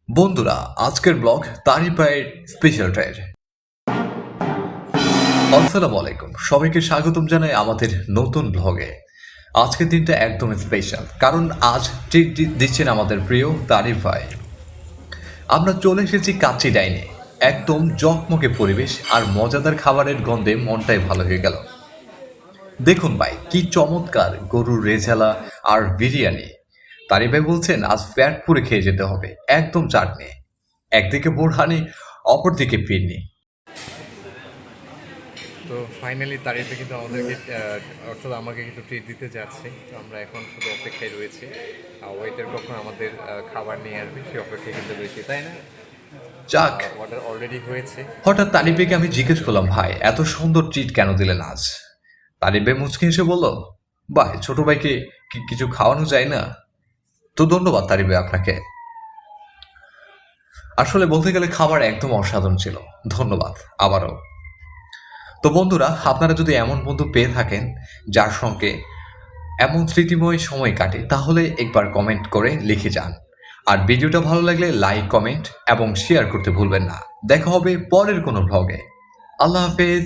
বন্ধুরা, আজকের ব্লগ তারই প্রায় স্পেশাল ট্রেড। আসসালামু আলাইকুম, সবাইকে স্বাগতম জানাই আমাদের নতুন ব্লগে। আজকের দিনটা একদম স্পেশাল, কারণ আজ ট্রিট দিচ্ছেন আমাদের প্রিয় তারিফ ভাই। আমরা চলে এসেছি কাচ্চি ডাইনে। একদম জকমকে পরিবেশ আর মজাদার খাবারের গন্ধে মনটাই ভালো হয়ে গেল। দেখুন ভাই, কি চমৎকার গরুর রেজালা আর বিরিয়ানি। তারিফ ভাই বলছেন আজ পেট পুরে খেয়ে যেতে হবে, একদম চাটনি। একদিকে বোরহানি, অপরদিকে পিন্নি। তো ফাইনালি তারিফে কিন্তু আমাদেরকে অর্থাৎ আমাকে কিন্তু ট্রিট দিতে যাচ্ছে। তো আমরা এখন শুধু অপেক্ষায় রয়েছি, ওয়েটার কখন আমাদের খাবার নিয়ে আসবে সে অপেক্ষায় কিন্তু রয়েছি, তাই না? যাক, অর্ডার অলরেডি হয়েছে। হঠাৎ তারিফকে আমি জিজ্ঞেস করলাম, ভাই এত সুন্দর ট্রিট কেন দিলেন আজ? তারিফ ভাই মুচকি হেসে বলল, ভাই ছোট ভাইকে কিছু খাওয়ানো যায় না? তো ধন্যবাদ তারিফ ভাই আপনাকে। আসলে বলতে গেলে খাবার একদম অসাধারণ ছিল। ধন্যবাদ আবারও। তো বন্ধুরা, আপনারা যদি এমন বন্ধু পেয়ে থাকেন যার সঙ্গে এমন স্মৃতিময় সময় কাটে, তাহলে একবার কমেন্ট করে লিখে যান। আর ভিডিওটা ভালো লাগলে লাইক, কমেন্ট এবং শেয়ার করতে ভুলবেন না। দেখা হবে পরের কোনো ভ্লগে। আল্লাহ হাফেজ।